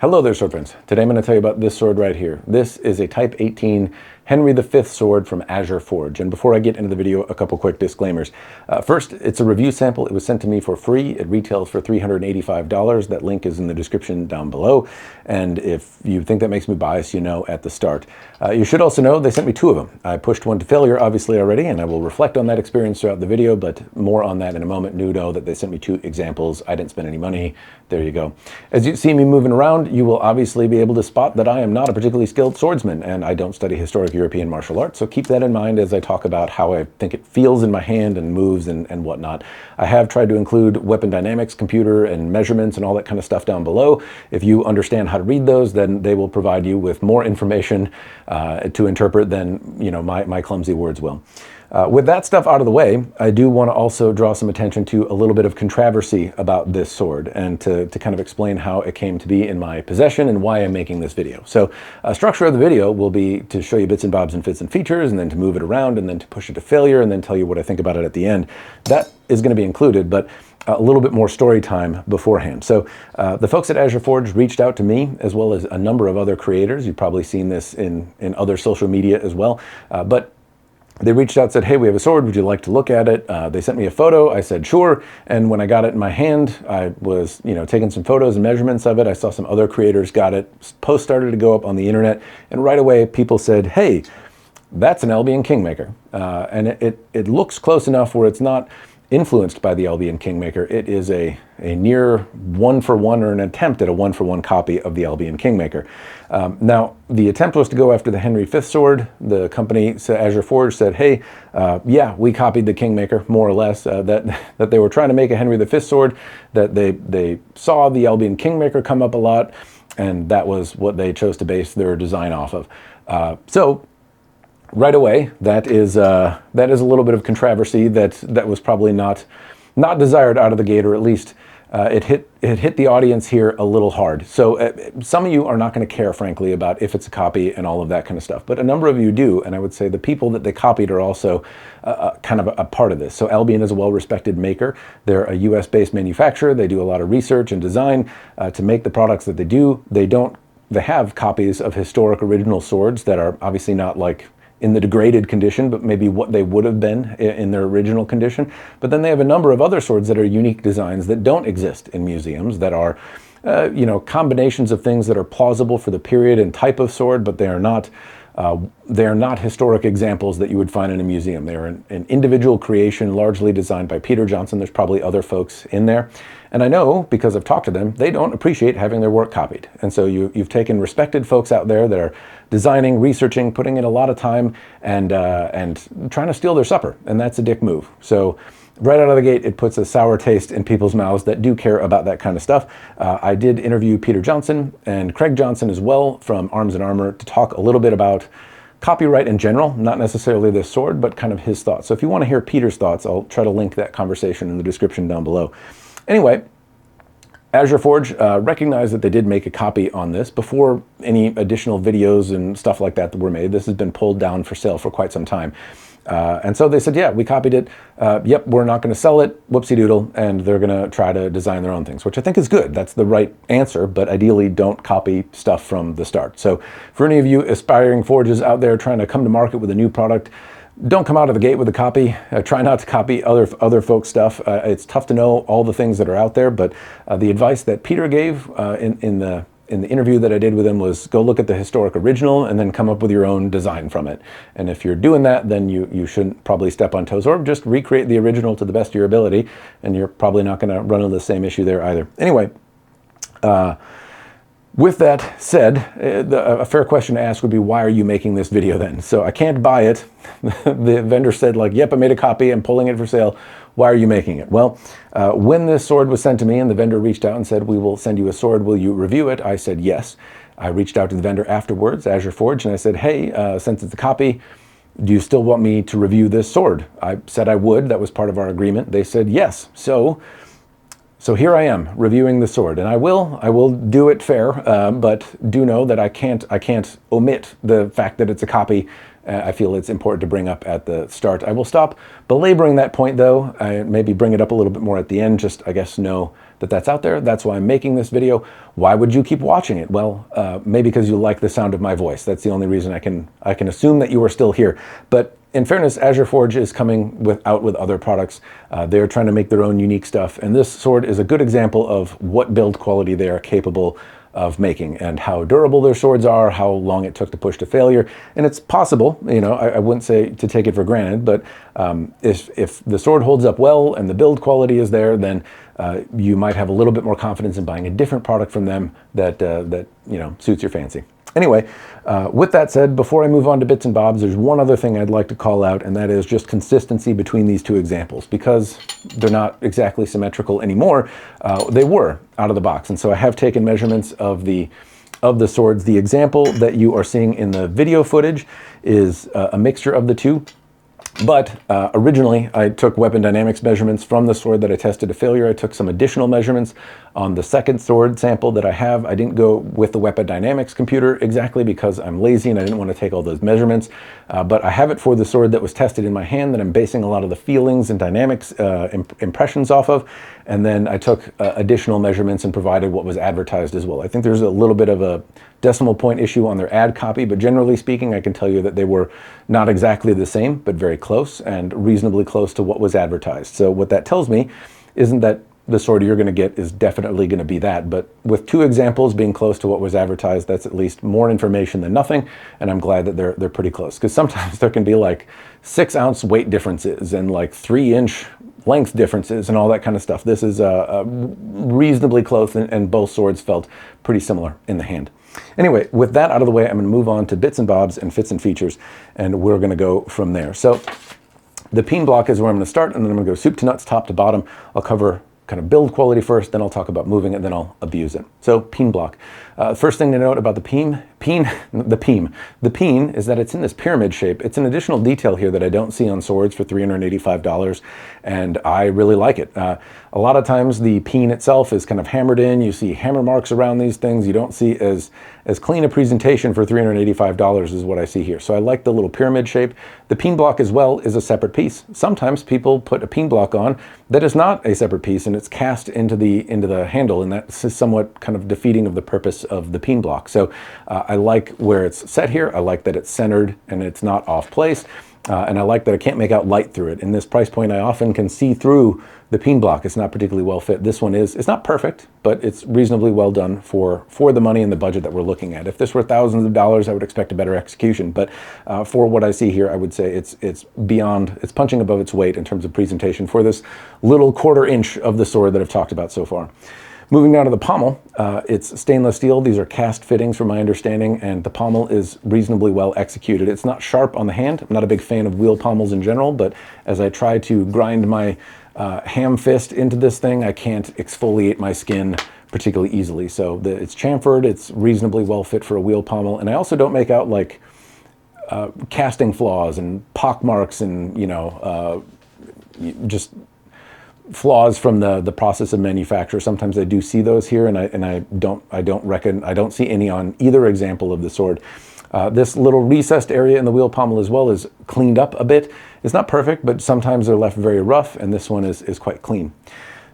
Hello there, sword friends. Today I'm going to tell you about this sword right here. This is a Type 18 Henry V sword from Azure Forge. And before I get into the video, a couple quick disclaimers. First, it's a review sample. It was sent to me for free. It retails for $385. That link is in the description down below. And if you think that makes me biased, you know at the start. You should also know they sent me two of them. I pushed one to failure, obviously, already, and I will reflect on that experience throughout the video, but more on that in a moment. You know that they sent me two examples. I didn't spend any money. There you go. As you see me moving around, you will obviously be able to spot that I am not a particularly skilled swordsman, and I don't study historic European martial arts, so keep that in mind as I talk about how I think it feels in my hand and moves and whatnot. I have tried to include weapon dynamics, computer, and measurements and all that kind of stuff down below. If you understand how to read those, then they will provide you with more information to interpret than my clumsy words will. With that stuff out of the way, I do want to also draw some attention to a little bit of controversy about this sword and to kind of explain how it came to be in my possession and why I'm making this video. So structure of the video will be to show you bits and bobs and fits and features, and then to move it around, and then to push it to failure, and then tell you what I think about it at the end. That is going to be included, but a little bit more story time beforehand. So the folks at Azure Forge reached out to me, as well as a number of other creators. You've probably seen this in other social media as well, but they reached out and said, hey, we have a sword, would you like to look at it? They sent me a photo, I said sure, and when I got it in my hand, I was taking some photos and measurements of it. I saw some other creators got it, posts started to go up on the internet, and right away people said, hey, that's an Albion Kingmaker. And it looks close enough where it's not influenced by the Albion Kingmaker. It is a near one-for-one, or an attempt at a one-for-one copy of the Albion Kingmaker. Now, the attempt was to go after the Henry V sword. The company, Azure Forge, said, hey, yeah, we copied the Kingmaker, more or less, that they were trying to make a Henry V sword, that they saw the Albion Kingmaker come up a lot, and that was what they chose to base their design off of. So right away, that is a little bit of controversy that was probably not desired out of the gate, or at least it hit the audience here a little hard. So some of you are not going to care, frankly, about if it's a copy and all of that kind of stuff, but a number of you do, and I would say the people that they copied are also kind of a part of this. So Albion is a well-respected maker. They're a US-based manufacturer. They do a lot of research and design to make the products that they do. They have copies of historic original swords that are obviously not like in the degraded condition, but maybe what they would have been in their original condition. But then they have a number of other swords that are unique designs that don't exist in museums, that are combinations of things that are plausible for the period and type of sword, but they are not historic examples that you would find in a museum. They are an individual creation, largely designed by Peter Johnson. There's probably other folks in there. And I know, because I've talked to them, they don't appreciate having their work copied. And so you've taken respected folks out there that are designing, researching, putting in a lot of time, and trying to steal their supper. And that's a dick move. So right out of the gate, it puts a sour taste in people's mouths that do care about that kind of stuff. I did interview Peter Johnson and Craig Johnson as well from Arms and Armor to talk a little bit about copyright in general, not necessarily this sword, but kind of his thoughts. So if you want to hear Peter's thoughts, I'll try to link that conversation in the description down below. Anyway, Azure Forge recognized that they did make a copy on this before any additional videos and stuff like that were made. This has been pulled down for sale for quite some time. And so they said, yeah, we copied it. Yep, we're not going to sell it. Whoopsie doodle. And they're going to try to design their own things, which I think is good. That's the right answer, but ideally don't copy stuff from the start. So for any of you aspiring forges out there trying to come to market with a new product, don't come out of the gate with a copy. Try not to copy other folks' stuff. It's tough to know all the things that are out there, but the advice that Peter gave in the interview that I did with him was go look at the historic original and then come up with your own design from it. And if you're doing that, then you shouldn't probably step on toes, or just recreate the original to the best of your ability, and you're probably not going to run into the same issue there either. Anyway, with that said, a fair question to ask would be, why are you making this video then? So I can't buy it. The vendor said, like, yep, I made a copy, I'm pulling it for sale. Why are you making it? Well, when this sword was sent to me and the vendor reached out and said, we will send you a sword, will you review it? I said yes. I reached out to the vendor afterwards, Azure Forge, and I said, hey, since it's a copy, do you still want me to review this sword? I said I would. That was part of our agreement. They said yes. So here I am reviewing the sword, and I will do it fair, but do know that I can't omit the fact that it's a copy I feel it's important to bring up at the start. I will stop belaboring that point though. I maybe bring it up a little bit more at the end, just I guess know that that's out there. That's why I'm making this video. Why would you keep watching it? Well, maybe because you like the sound of my voice. That's the only reason I can assume that you are still here. But in fairness, Azure Forge is coming out with other products. They're trying to make their own unique stuff. And this sword is a good example of what build quality they are capable of making and how durable their swords are, how long it took to push to failure. And it's possible, you know, I wouldn't say to take it for granted, but if the sword holds up well and the build quality is there, then you might have a little bit more confidence in buying a different product from them that you know, suits your fancy. Anyway, with that said, before I move on to bits and bobs, there's one other thing I'd like to call out, and that is just consistency between these two examples. Because they're not exactly symmetrical anymore, they were out of the box. And so I have taken measurements of the swords. The example that you are seeing in the video footage is a mixture of the two. But originally, I took weapon dynamics measurements from the sword that I tested to failure. I took some additional measurements on the second sword sample that I have. I didn't go with the weapon dynamics computer exactly because I'm lazy and I didn't want to take all those measurements. But I have it for the sword that was tested in my hand that I'm basing a lot of the feelings and dynamics impressions off of. And then I took additional measurements and provided what was advertised as well. I think there's a little bit of a decimal point issue on their ad copy, but generally speaking, I can tell you that they were not exactly the same, but very close and reasonably close to what was advertised. So what that tells me isn't that the sword you're going to get is definitely going to be that, but with two examples being close to what was advertised, that's at least more information than nothing, and I'm glad that they're pretty close, because sometimes there can be like 6-ounce weight differences and like 3-inch length differences and all that kind of stuff. This is reasonably close, and both swords felt pretty similar in the hand. Anyway, with that out of the way, I'm going to move on to bits and bobs and fits and features, and we're going to go from there. So the peen block is where I'm going to start, and then I'm going to go soup to nuts, top to bottom. I'll cover kind of build quality first, then I'll talk about moving it, then I'll abuse it. So peen block. First thing to note about the peen is that it's in this pyramid shape. It's an additional detail here that I don't see on swords for $385, and I really like it. A lot of times the peen itself is kind of hammered in. You see hammer marks around these things. You don't see as clean a presentation for $385 as what I see here. So I like the little pyramid shape. The peen block as well is a separate piece. Sometimes people put a peen block on that is not a separate piece, and it's cast into the handle, and that's somewhat kind of defeating of the purpose of the peen block. So I like where it's set here. I like that it's centered and it's not off place. And I like that I can't make out light through it. In this price point, I often can see through the peen block. It's not particularly well fit. This one it's not perfect, but it's reasonably well done for the money and the budget that we're looking at. If this were thousands of dollars, I would expect a better execution. But for what I see here, I would say it's punching above its weight in terms of presentation for this little 1/4 inch of the sword that I've talked about so far. Moving down to the pommel, it's stainless steel. These are cast fittings from my understanding, and the pommel is reasonably well executed. It's not sharp on the hand. I'm not a big fan of wheel pommels in general, but as I try to grind my ham fist into this thing, I can't exfoliate my skin particularly easily. So it's chamfered, it's reasonably well fit for a wheel pommel, and I also don't make out like casting flaws and pock marks and, you know, just flaws from the process of manufacture. Sometimes I do see those here, and I don't see any on either example of the sword. This little recessed area in the wheel pommel as well is cleaned up a bit. It's not perfect, but sometimes they're left very rough, and this one is quite clean.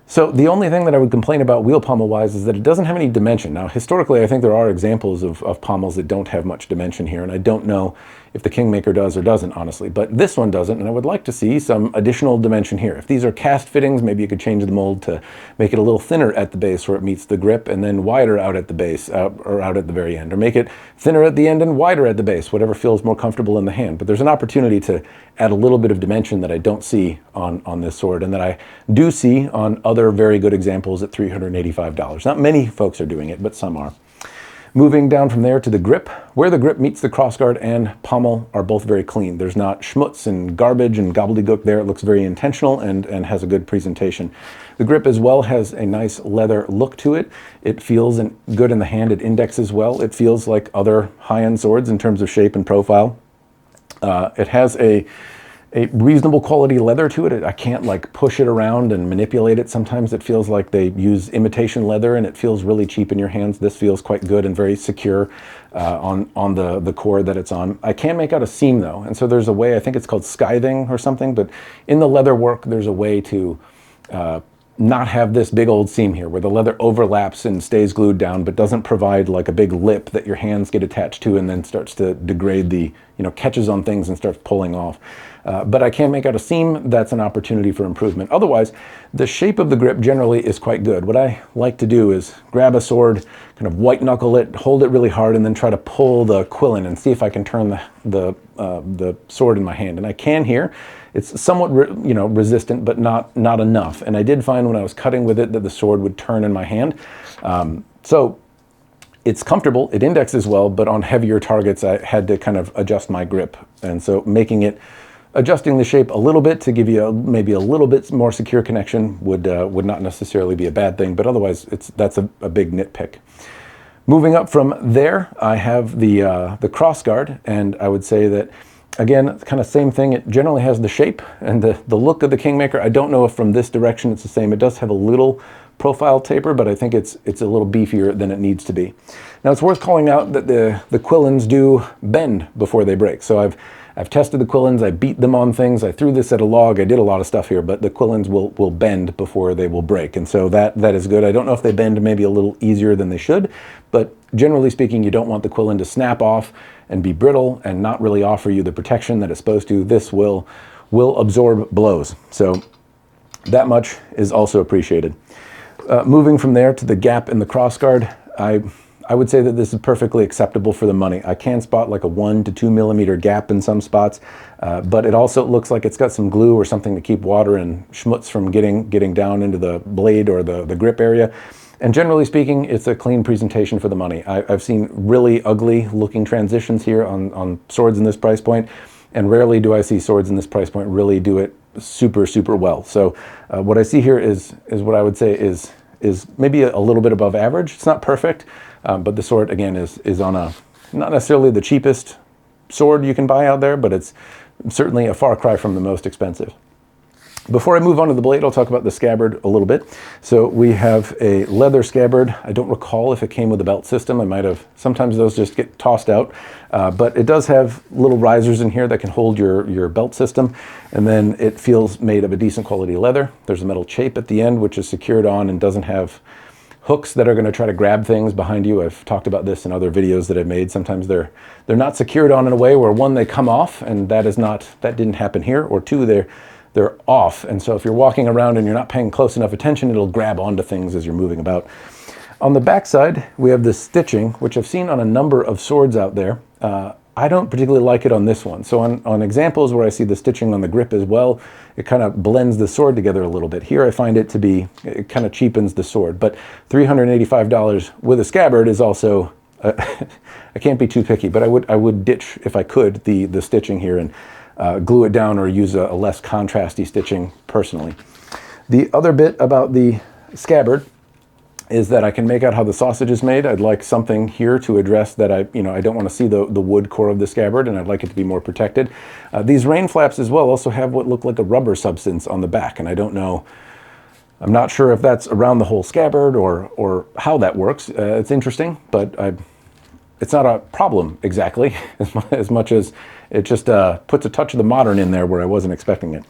So the only thing that I would complain about wheel pommel wise is that it doesn't have any dimension. Now, historically, I think there are examples of pommels that don't have much dimension here, and I don't know if the Kingmaker does or doesn't, honestly, but this one doesn't, and I would like to see some additional dimension here. If these are cast fittings, maybe you could change the mold to make it a little thinner at the base where it meets the grip, and then wider out at the base, or out at the very end, or make it thinner at the end and wider at the base, whatever feels more comfortable in the hand. But there's an opportunity to add a little bit of dimension that I don't see on this sword, and that I do see on other very good examples at $385. Not many folks are doing it, but some are. Moving down from there to the grip, where the grip meets the crossguard and pommel are both very clean. There's not schmutz and garbage and gobbledygook there. It looks very intentional and has a good presentation. The grip as well has a nice leather look to it. It feels good in the hand. It indexes well. It feels like other high-end swords in terms of shape and profile. It has a a reasonable quality leather to it. I can't like push it around and manipulate it. Sometimes it feels like they use imitation leather and it feels really cheap in your hands. This feels quite good and very secure on the cord that it's on. I can make out a seam though, and so there's a way, I think it's called skiving or something, but in the leather work there's a way to not have this big old seam here where the leather overlaps and stays glued down but doesn't provide like a big lip that your hands get attached to and then starts to degrade the, catches on things and starts pulling off. But I can make out a seam. That's an opportunity for improvement. Otherwise, the shape of the grip generally is quite good. What I like to do is grab a sword, kind of white knuckle it, hold it really hard, and then try to pull the quill in and see if I can turn the sword in my hand. And I can here. It's somewhat, resistant, but not enough. And I did find when I was cutting with it that the sword would turn in my hand. So it's comfortable, it indexes well, but on heavier targets, I had to kind of adjust my grip. And so adjusting the shape a little bit to give you maybe a little bit more secure connection would not necessarily be a bad thing, but otherwise that's a big nitpick. Moving up from there, I have the cross guard, and I would say that, again, kind of same thing. It generally has the shape and the look of the Kingmaker. I don't know if from this direction it's the same. It does have a little profile taper, but I think it's a little beefier than it needs to be. Now it's worth calling out that the quillins do bend before they break. So I've tested the quillins, I beat them on things, I threw this at a log, I did a lot of stuff here, but the quillins will bend before they will break. And so that is good. I don't know if they bend maybe a little easier than they should, but generally speaking, you don't want the quillin to snap off and be brittle and not really offer you the protection that it's supposed to. This will absorb blows. So that much is also appreciated. Moving from there to the gap in the crossguard, I would say that this is perfectly acceptable for the money. I can spot like a 1 to 2 millimeter gap in some spots, but it also looks like it's got some glue or something to keep water and schmutz from getting down into the blade or the grip area. And generally speaking, it's a clean presentation for the money. I've seen really ugly looking transitions here on swords in this price point, and rarely do I see swords in this price point really do it super, super well. So what I see here is what I would say is maybe a little bit above average. It's not perfect, but the sword, again, is on not necessarily the cheapest sword you can buy out there, but it's certainly a far cry from the most expensive. Before I move on to the blade, I'll talk about the scabbard a little bit. So we have a leather scabbard. I don't recall if it came with a belt system. I might have, sometimes those just get tossed out, but it does have little risers in here that can hold your belt system, and then it feels made of a decent quality leather. There's a metal chape at the end, which is secured on and doesn't have hooks that are going to try to grab things behind you. I've talked about this in other videos that I've made. Sometimes they're not secured on in a way where, one, they come off, and that didn't happen here, or two, they're off, and so if you're walking around and you're not paying close enough attention, it'll grab onto things as you're moving about. On the back side, we have this stitching, which I've seen on a number of swords out there. I don't particularly like it on this one. So on examples where I see the stitching on the grip as well, it kind of blends the sword together a little bit. Here I find it kind of cheapens the sword, but $385 with a scabbard is also, I can't be too picky, but I would ditch, if I could, the stitching here and glue it down or use a less contrasty stitching personally. The other bit about the scabbard is that I can make out how the sausage is made. I'd like something here to address that. I don't want to see the wood core of the scabbard, and I'd like it to be more protected. These rain flaps as well also have what look like a rubber substance on the back, and I don't know, I'm not sure if that's around the whole scabbard or how that works. It's interesting, but it's not a problem exactly, as much as it just puts a touch of the modern in there where I wasn't expecting it.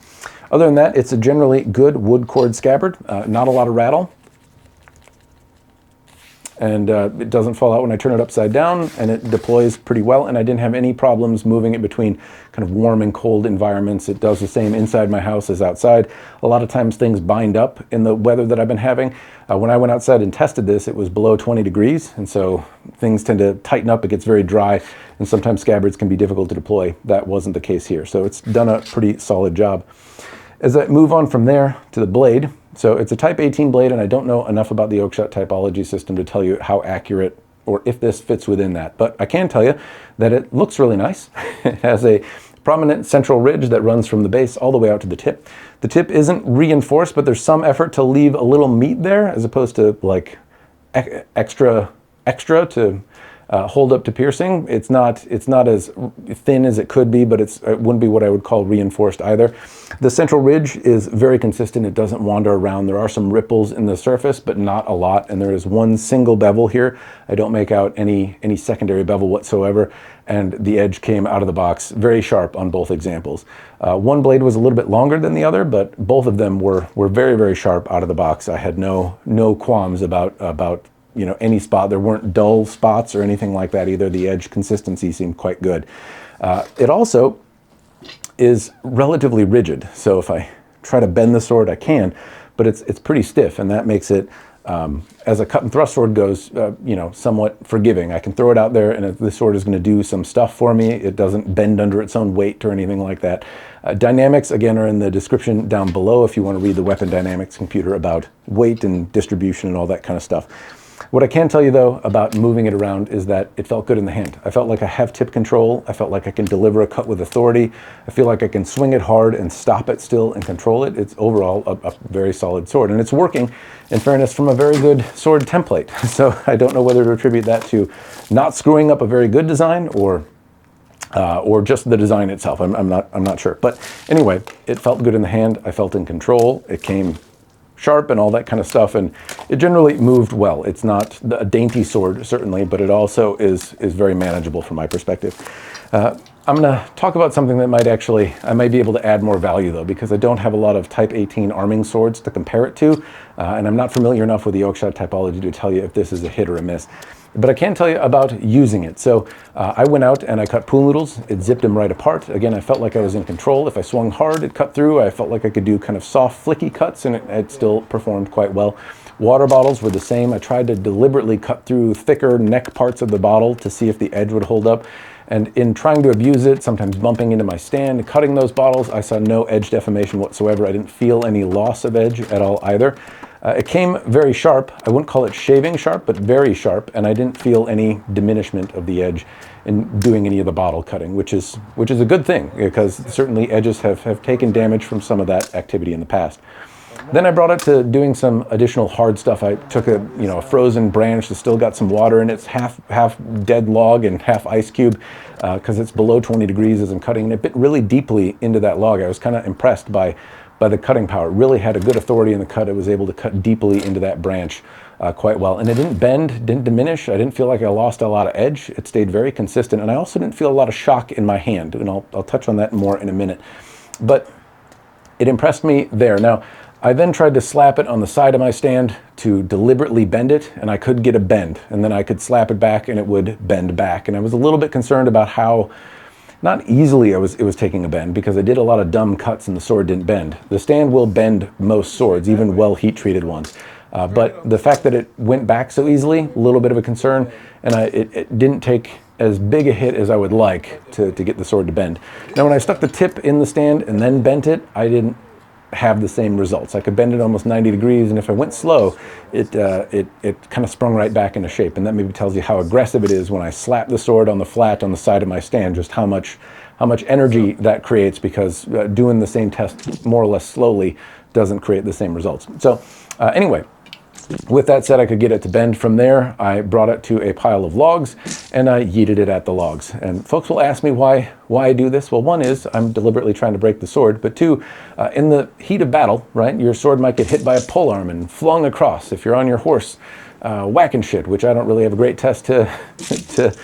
Other than that, it's a generally good wood cord scabbard, not a lot of rattle. And it doesn't fall out when I turn it upside down, and it deploys pretty well, and I didn't have any problems moving it between kind of warm and cold environments. It does the same inside my house as outside. A lot of times things bind up in the weather that I've been having. When I went outside and tested this, it was below 20 degrees, and so things tend to tighten up. It gets very dry, and sometimes scabbards can be difficult to deploy. That wasn't the case here, so it's done a pretty solid job. As I move on from there to the blade, so it's a Type 18 blade, and I don't know enough about the Oakshott typology system to tell you how accurate or if this fits within that, but I can tell you that it looks really nice. It has a prominent central ridge that runs from the base all the way out to the tip. The tip isn't reinforced, but there's some effort to leave a little meat there as opposed to like extra to hold up to piercing. It's not as thin as it could be, but it wouldn't be what I would call reinforced either. The central ridge is very consistent. It doesn't wander around. There are some ripples in the surface, but not a lot. And there is one single bevel here. I don't make out any secondary bevel whatsoever. And the edge came out of the box very sharp on both examples. One blade was a little bit longer than the other, but both of them were very, very sharp out of the box. I had no qualms about any spot. There weren't dull spots or anything like that either. The edge consistency seemed quite good. It also is relatively rigid. So if I try to bend the sword, I can, but it's pretty stiff, and that makes it, as a cut and thrust sword goes, somewhat forgiving. I can throw it out there, and if the sword is going to do some stuff for me, it doesn't bend under its own weight or anything like that. Dynamics, again, are in the description down below if you want to read the Weapon Dynamics computer about weight and distribution and all that kind of stuff. What I can tell you, though, about moving it around is that it felt good in the hand. I felt like I have tip control. I felt like I can deliver a cut with authority. I feel like I can swing it hard and stop it still and control it. It's overall a very solid sword. And it's working, in fairness, from a very good sword template. So I don't know whether to attribute that to not screwing up a very good design or just the design itself. I'm not sure. But anyway, it felt good in the hand. I felt in control. It came sharp and all that kind of stuff, and it generally moved well. It's not a dainty sword, certainly, but it also is very manageable from my perspective. I'm going to talk about something that I might be able to add more value, though, because I don't have a lot of Type 18 arming swords to compare it to, and I'm not familiar enough with the oak shot typology to tell you if this is a hit or a miss. But I can tell you about using it. So I went out and I cut pool noodles. It zipped them right apart. Again, I felt like I was in control. If I swung hard, it cut through. I felt like I could do kind of soft, flicky cuts, and it still performed quite well. Water bottles were the same. I tried to deliberately cut through thicker neck parts of the bottle to see if the edge would hold up. And in trying to abuse it, sometimes bumping into my stand, cutting those bottles, I saw no edge deformation whatsoever. I didn't feel any loss of edge at all either. It came very sharp. I wouldn't call it shaving sharp, but very sharp, and I didn't feel any diminishment of the edge in doing any of the bottle cutting, which is a good thing, because certainly edges have taken damage from some of that activity in the past. Then I brought it to doing some additional hard stuff. I took a frozen branch that still got some water in it. It's half dead log and half ice cube, because it's below 20 degrees as I'm cutting, and it bit really deeply into that log. I was kind of impressed by the cutting power. It really had a good authority in the cut. It was able to cut deeply into that branch quite well. And it didn't bend, didn't diminish. I didn't feel like I lost a lot of edge. It stayed very consistent. And I also didn't feel a lot of shock in my hand. And I'll touch on that more in a minute. But it impressed me there. Now, I then tried to slap it on the side of my stand to deliberately bend it, and I could get a bend. And then I could slap it back and it would bend back. And I was a little bit concerned about how not easily it was taking a bend, because I did a lot of dumb cuts and the sword didn't bend. The stand will bend most swords, even well heat-treated ones. But the fact that it went back so easily, a little bit of a concern, and it didn't take as big a hit as I would like to get the sword to bend. Now, when I stuck the tip in the stand and then bent it, I didn't have the same results. I could bend it almost 90 degrees, and if I went slow, it kind of sprung right back into shape. And that maybe tells you how aggressive it is when I slap the sword on the flat on the side of my stand, just how much energy that creates, because doing the same test more or less slowly doesn't create the same results. So anyway, with that said, I could get it to bend. From there, I brought it to a pile of logs and I yeeted it at the logs. And folks will ask me why I do this. Well, one is I'm deliberately trying to break the sword, but two, in the heat of battle, right, your sword might get hit by a polearm and flung across. If you're on your horse whacking shit, which I don't really have a great test to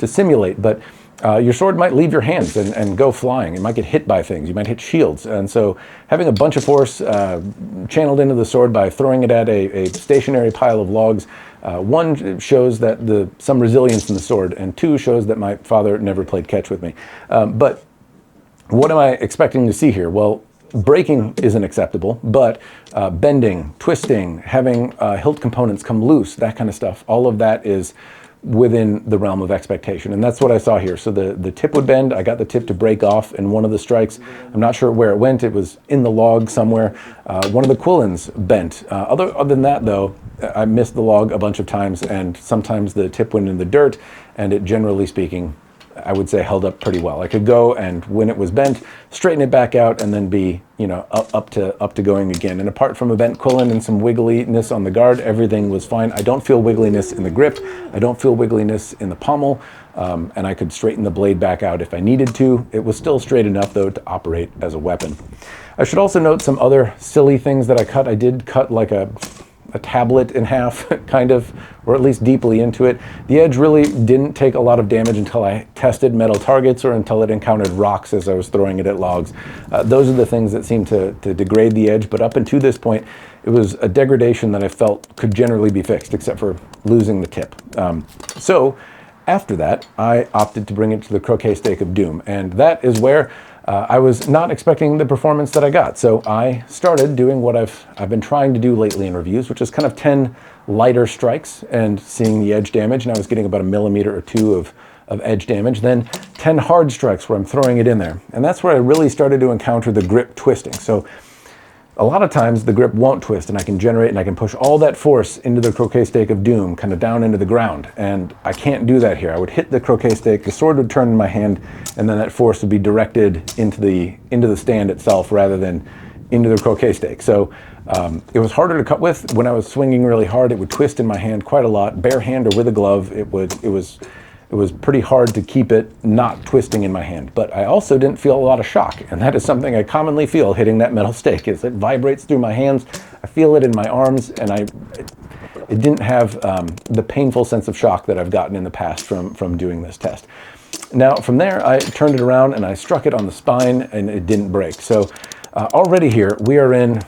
simulate, but your sword might leave your hands and go flying. It might get hit by things. You might hit shields. And so having a bunch of force channeled into the sword by throwing it at a stationary pile of logs, one, shows that some resilience in the sword, and two, shows that my father never played catch with me. But what am I expecting to see here? Well, breaking isn't acceptable, but bending, twisting, having hilt components come loose, that kind of stuff, all of that is within the realm of expectation. And that's what I saw here. So the tip would bend. I got the tip to break off in one of the strikes. I'm not sure where it went. It was in the log somewhere. One of the quillins bent. Other than that, though, I missed the log a bunch of times, and sometimes the tip went in the dirt, and it, generally speaking, I would say held up pretty well. I could go and when it was bent, straighten it back out and then be, you know, up to going again. And apart from a bent quillen and some wiggliness on the guard, everything was fine. I don't feel wiggliness in the grip. I don't feel wiggliness in the pommel. And I could straighten the blade back out if I needed to. It was still straight enough though to operate as a weapon. I should also note some other silly things that I cut. I did cut like a tablet in half, kind of, or at least deeply into it. The edge really didn't take a lot of damage until I tested metal targets or until it encountered rocks as I was throwing it at logs. Those are the things that seem to degrade the edge, but up until this point, it was a degradation that I felt could generally be fixed, except for losing the tip. So after that, I opted to bring it to the croquet stake of doom, and that is where I was not expecting the performance that I got. So I started doing what I've been trying to do lately in reviews, which is kind of 10 lighter strikes and seeing the edge damage, and I was getting about 1 millimeter or 2 of edge damage, then 10 hard strikes where I'm throwing it in there. And that's where I really started to encounter the grip twisting. So a lot of times the grip won't twist and I can generate and I can push all that force into the croquet stake of doom, kind of down into the ground. And I can't do that here. I would hit the croquet stake, the sword would turn in my hand, and then that force would be directed into the stand itself rather than into the croquet stake. So it was harder to cut with. When I was swinging really hard, it would twist in my hand quite a lot. Bare hand or with a glove, it was pretty hard to keep it not twisting in my hand. But I also didn't feel a lot of shock, and that is something I commonly feel hitting that metal stake, is it vibrates through my hands. I feel it in my arms, and it didn't have the painful sense of shock that I've gotten in the past from doing this test. Now from there, I turned it around and I struck it on the spine, and it didn't break. So already here, we are in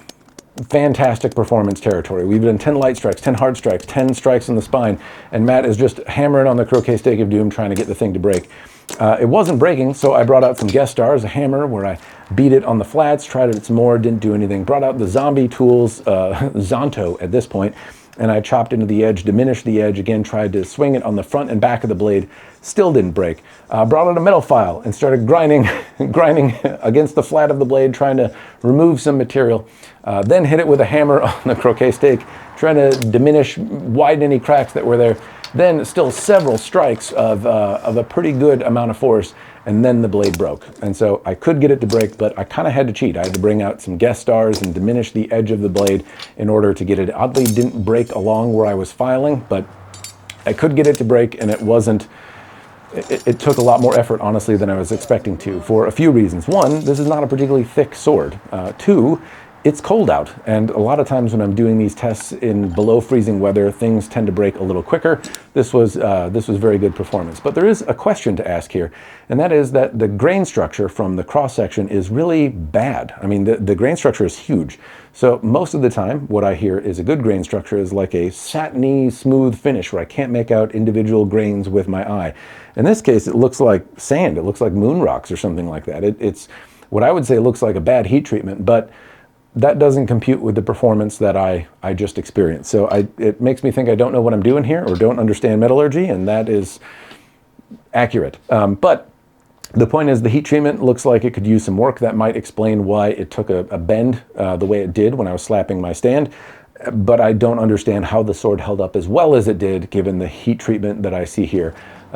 fantastic performance territory. We've done 10 light strikes, 10 hard strikes, 10 strikes on the spine, and Matt is just hammering on the croquet stake of doom trying to get the thing to break. It wasn't breaking, so I brought out some guest stars, a hammer where I beat it on the flats, tried it some more, didn't do anything. Brought out the zombie tools, Zonto at this point, and I chopped into the edge, diminished the edge, again tried to swing it on the front and back of the blade, still didn't break. Brought out a metal file and started grinding against the flat of the blade, trying to remove some material. Then hit it with a hammer on the croquet stake, trying to widen any cracks that were there. Then still several strikes of a pretty good amount of force, and then the blade broke. And so I could get it to break, but I kind of had to cheat. I had to bring out some guest stars and diminish the edge of the blade in order to get it. Oddly, didn't break along where I was filing, but I could get it to break, and it took a lot more effort, honestly, than I was expecting to, for a few reasons. One, this is not a particularly thick sword. Two, it's cold out, and a lot of times when I'm doing these tests in below freezing weather, things tend to break a little quicker. This was very good performance. But there is a question to ask here, and that is that the grain structure from the cross-section is really bad. I mean, the grain structure is huge. So most of the time, what I hear is a good grain structure is like a satiny, smooth finish where I can't make out individual grains with my eye. In this case, it looks like sand. It looks like moon rocks or something like that. It's what I would say looks like a bad heat treatment, but that doesn't compute with the performance that I just experienced. So it makes me think I don't know what I'm doing here or don't understand metallurgy, and that is accurate. But the point is the heat treatment looks like it could use some work. That might explain why it took a bend the way it did when I was slapping my stand. But I don't understand how the sword held up as well as it did given the heat treatment that I see here.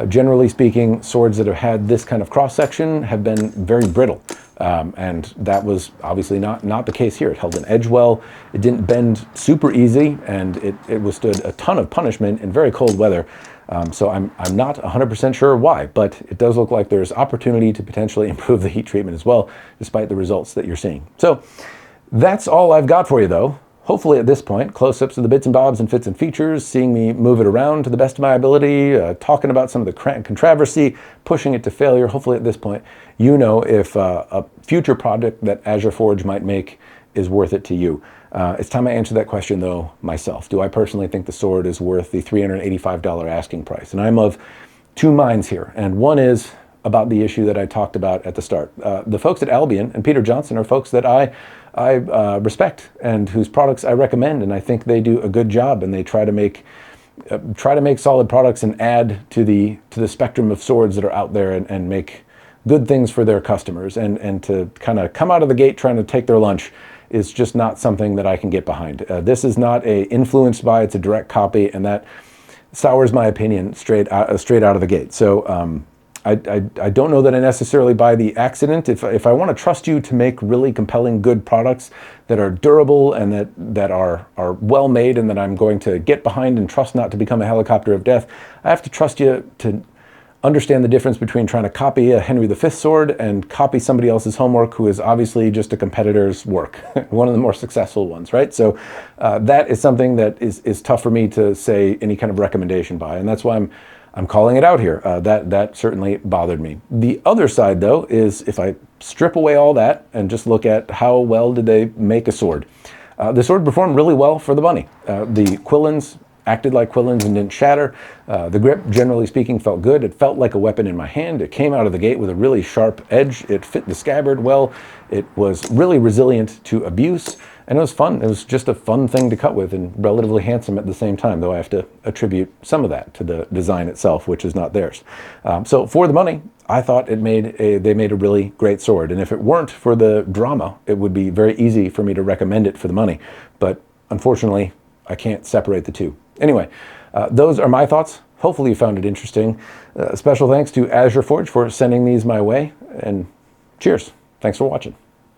Generally speaking, swords that have had this kind of cross-section have been very brittle. And that was obviously not the case here. It held an edge well, it didn't bend super easy, and it withstood a ton of punishment in very cold weather. So I'm not 100% sure why, but it does look like there's opportunity to potentially improve the heat treatment as well, despite the results that you're seeing. So that's all I've got for you though. Hopefully at this point, close-ups of the bits and bobs and fits and features, seeing me move it around to the best of my ability, talking about some of the controversy, pushing it to failure. Hopefully at this point, you know if a future project that Azure Forge might make is worth it to you. It's time I answer that question though myself. Do I personally think the sword is worth the $385 asking price? And I'm of two minds here. And one is about the issue that I talked about at the start. The folks at Albion and Peter Johnson are folks that I respect and whose products I recommend, and I think they do a good job, and they try to make solid products and add to the spectrum of swords that are out there and make good things for their customers. And to kind of come out of the gate trying to take their lunch is just not something that I can get behind. This is not influenced by, it's a direct copy, and that sours my opinion straight out of the gate. So I don't know that I necessarily buy the accident. If I want to trust you to make really compelling, good products that are durable and that are well made and that I'm going to get behind and trust not to become a helicopter of death, I have to trust you to understand the difference between trying to copy a Henry V sword and copy somebody else's homework who is obviously just a competitor's work, one of the more successful ones, right? So that is something that is tough for me to say any kind of recommendation by, and that's why I'm calling it out here. That certainly bothered me. The other side, though, is if I strip away all that and just look at how well did they make a sword. The sword performed really well for the money. The quillins acted like quillins and didn't shatter. The grip, generally speaking, felt good. It felt like a weapon in my hand. It came out of the gate with a really sharp edge. It fit the scabbard well. It was really resilient to abuse, and it was fun. It was just a fun thing to cut with and relatively handsome at the same time, though I have to attribute some of that to the design itself, which is not theirs. So for the money, I thought they made a really great sword, and if it weren't for the drama, it would be very easy for me to recommend it for the money. But unfortunately, I can't separate the two. Anyway, those are my thoughts. Hopefully you found it interesting. Special thanks to Azure Forge for sending these my way, and cheers. Thanks for watching.